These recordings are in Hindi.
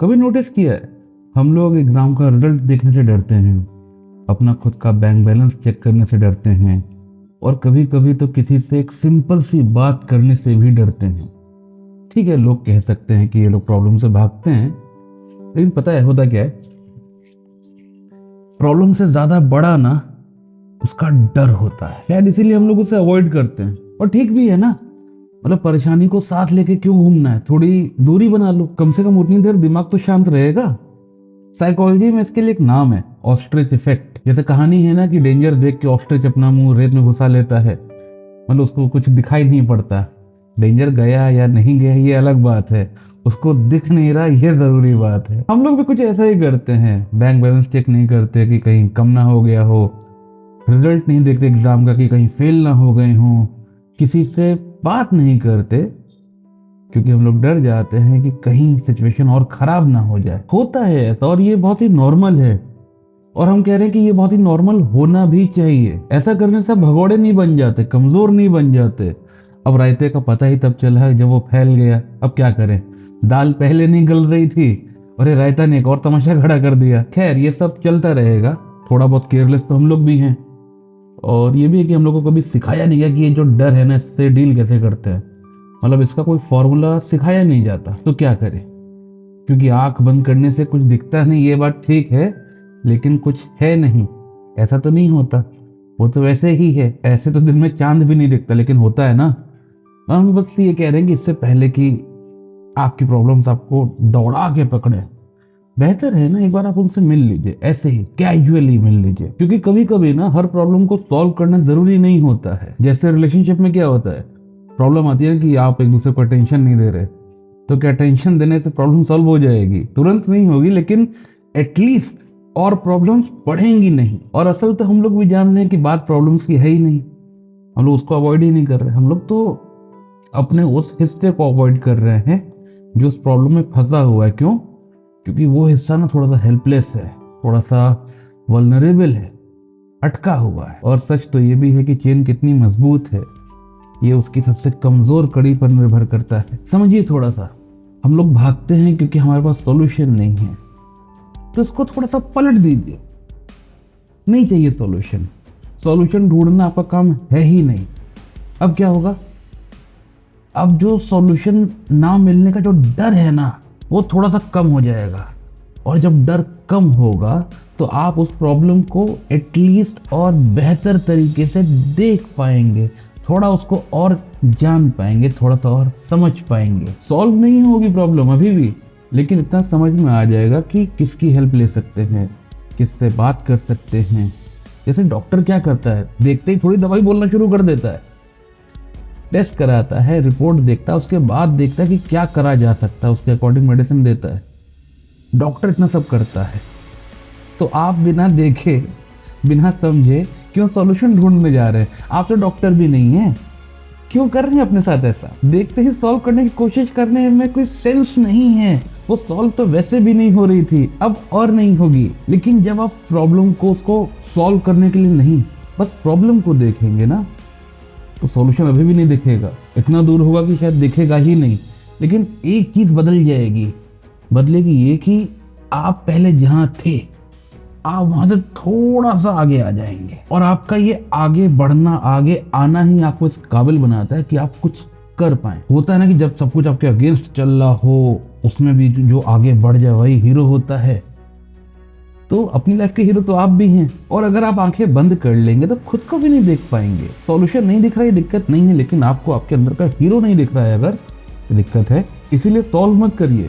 कभी नोटिस किया है हम लोग एग्जाम का रिजल्ट देखने से डरते हैं, अपना खुद का बैंक बैलेंस चेक करने से डरते हैं और कभी कभी तो किसी से एक सिंपल सी बात करने से भी डरते हैं। ठीक है, लोग कह सकते हैं कि ये लोग प्रॉब्लम से भागते हैं, लेकिन पता है होता क्या है, प्रॉब्लम से ज्यादा बड़ा ना उसका डर होता है। शायद इसीलिए हम लोग उसे अवॉइड करते हैं। और ठीक भी है ना, मतलब परेशानी को साथ लेके क्यों घूमना है, थोड़ी दूरी बना लो, कम से कम उतनी देर दिमाग तो शांत रहेगा। साइकोलॉजी में इसके लिए एक नाम है, ऑस्ट्रिच इफेक्ट। जैसे कहानी है ना कि डेंजर देख के ऑस्ट्रिच अपना मुंह रेत में घुसा लेता है, मतलब उसको कुछ दिखाई नहीं पड़ता। डेंजर गया या नहीं गया ये अलग बात है, उसको दिख नहीं रहा ये जरूरी बात है। हम लोग भी कुछ ऐसा ही करते हैं, बैंक बैलेंस चेक नहीं करते कि कहीं कम ना हो गया हो, रिजल्ट नहीं देखते एग्जाम का कि कहीं फेल ना हो गए हों, किसी से बात नहीं करते क्योंकि हम लोग डर जाते हैं कि कहीं सिचुएशन और खराब ना हो जाए। होता है ऐसा और ये बहुत ही नॉर्मल है, और हम कह रहे हैं कि ये बहुत ही नॉर्मल होना भी चाहिए। ऐसा करने से भगोड़े नहीं बन जाते, कमजोर नहीं बन जाते। अब रायते का पता ही तब चला है जब वो फैल गया। अब क्या करें, दाल पहले नहीं गल रही थी और ये रायता ने एक और तमाशा खड़ा कर दिया। खैर ये सब चलता रहेगा, थोड़ा बहुत केयरलेस तो हम लोग भी हैं। और ये भी है कि हम लोग को कभी सिखाया नहीं गया कि ये जो डर है ना इससे डील कैसे करते हैं, मतलब इसका कोई फॉर्मूला सिखाया नहीं जाता। तो क्या करें, क्योंकि आंख बंद करने से कुछ दिखता नहीं, ये बात ठीक है, लेकिन कुछ है नहीं, ऐसा तो नहीं होता। वो तो वैसे ही है, ऐसे तो दिन में चांद भी नहीं दिखता, लेकिन होता है ना। हम बस ये कह रहे हैं कि इससे पहले कि आपकी प्रॉब्लम्स आपको दौड़ा के पकड़े, बेहतर है ना एक बार आप उनसे मिल लीजिए, ऐसे ही कैजुअली मिल लीजिए। क्योंकि कभी कभी ना हर प्रॉब्लम को सॉल्व करना जरूरी नहीं होता है। जैसे रिलेशनशिप में क्या होता है, प्रॉब्लम आती है कि आप एक दूसरे को अटेंशन नहीं दे रहे, तो क्या अटेंशन देने से प्रॉब्लम सॉल्व हो जाएगी? तुरंत नहीं होगी, लेकिन एटलीस्ट और प्रॉब्लम्स बढ़ेंगी नहीं। और असल तो हम लोग भी जान रहे हैं कि बात प्रॉब्लम्स की है ही नहीं, हम लोग उसको अवॉइड ही नहीं कर रहे। हम लोग तो अपने उस हिस्से को अवॉइड कर रहे हैं जो उस प्रॉब्लम में फंसा हुआ है। क्यों? क्योंकि वो हिस्सा ना थोड़ा सा हेल्पलेस है, थोड़ा सा वल्नरेबल है, अटका हुआ है। और सच तो ये भी है कि चेन कितनी मजबूत है ये उसकी सबसे कमजोर कड़ी पर निर्भर करता है। समझिए थोड़ा सा, हम लोग भागते हैं क्योंकि हमारे पास सॉल्यूशन नहीं है, तो इसको थोड़ा सा पलट दीजिए। नहीं चाहिए सॉल्यूशन, सॉल्यूशन ढूंढना आपका काम है ही नहीं। अब क्या होगा, अब जो सॉल्यूशन ना मिलने का जो डर है ना वो थोड़ा सा कम हो जाएगा। और जब डर कम होगा तो आप उस प्रॉब्लम को एटलीस्ट और बेहतर तरीके से देख पाएंगे, थोड़ा उसको और जान पाएंगे, थोड़ा सा और समझ पाएंगे। सॉल्व नहीं होगी प्रॉब्लम अभी भी, लेकिन इतना समझ में आ जाएगा कि किसकी हेल्प ले सकते हैं, किससे बात कर सकते हैं। जैसे डॉक्टर क्या करता है, देखते ही थोड़ी दवाई बोलना शुरू कर देता है, टेस्ट कराता है, रिपोर्ट देखता है, उसके बाद देखता है कि क्या करा जा सकता है, उसके अकॉर्डिंग मेडिसिन देता है। डॉक्टर इतना सब करता है, तो आप बिना देखे बिना समझे क्यों सॉल्यूशन ढूंढने जा रहे हैं? आप तो डॉक्टर भी नहीं है, क्यों कर रहे हैं अपने साथ ऐसा? देखते ही सॉल्व करने की कोशिश करने में कोई सेंस नहीं है। वो सॉल्व तो वैसे भी नहीं हो रही थी, अब और नहीं होगी। लेकिन जब आप प्रॉब्लम को उसको सॉल्व करने के लिए नहीं, बस प्रॉब्लम को देखेंगे ना, तो सॉल्यूशन अभी भी नहीं दिखेगा। इतना दूर होगा कि शायद दिखेगा ही नहीं। लेकिन एक चीज बदल जाएगी, बदलेगी ये कि आप पहले जहां थे आप वहां से थोड़ा सा आगे आ जाएंगे। और आपका ये आगे बढ़ना, आगे आना ही आपको इस काबिल बनाता है कि आप कुछ कर पाए। होता है ना कि जब सब कुछ आपके अगेंस्ट चल रहा हो, उसमें भी जो आगे बढ़ जाए वही हीरो होता है। तो अपनी लाइफ के हीरो तो आप भी हैं। और अगर आप आंखें बंद कर लेंगे तो खुद को भी नहीं देख पाएंगे। सॉल्यूशन नहीं दिख रहा है, दिक्कत नहीं है, लेकिन आपको आपके अंदर का हीरो नहीं दिख रहा है, अगर दिक्कत है। इसीलिए सॉल्व मत करिए,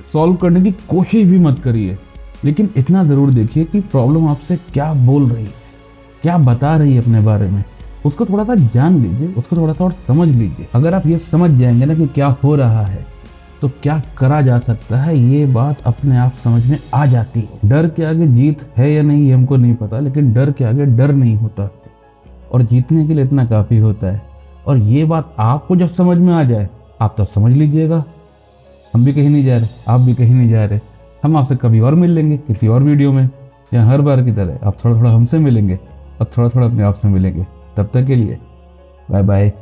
सॉल्व करने की कोशिश भी मत करिए, लेकिन इतना जरूर देखिए कि प्रॉब्लम आपसे क्या बोल रही है, क्या बता रही है अपने बारे में। उसको थोड़ा सा जान लीजिए, उसको थोड़ा सा और समझ लीजिए। अगर आप ये समझ जाएंगे ना कि क्या हो रहा है, तो क्या करा जा सकता है, ये बात अपने आप समझ में आ जाती है। डर के आगे जीत है या नहीं ये हमको नहीं पता, लेकिन डर के आगे डर नहीं होता, और जीतने के लिए इतना काफी होता है। और ये बात आपको जब समझ में आ जाए, आप तो समझ लीजिएगा हम भी कहीं नहीं जा रहे, आप भी कहीं नहीं जा रहे। हम आपसे कभी और मिल लेंगे किसी और वीडियो में, या हर बार की तरह आप थोड़ा थोड़ा हमसे मिलेंगे और थोड़ा थोड़ा अपने आप से मिलेंगे। तब तक के लिए बाय बाय।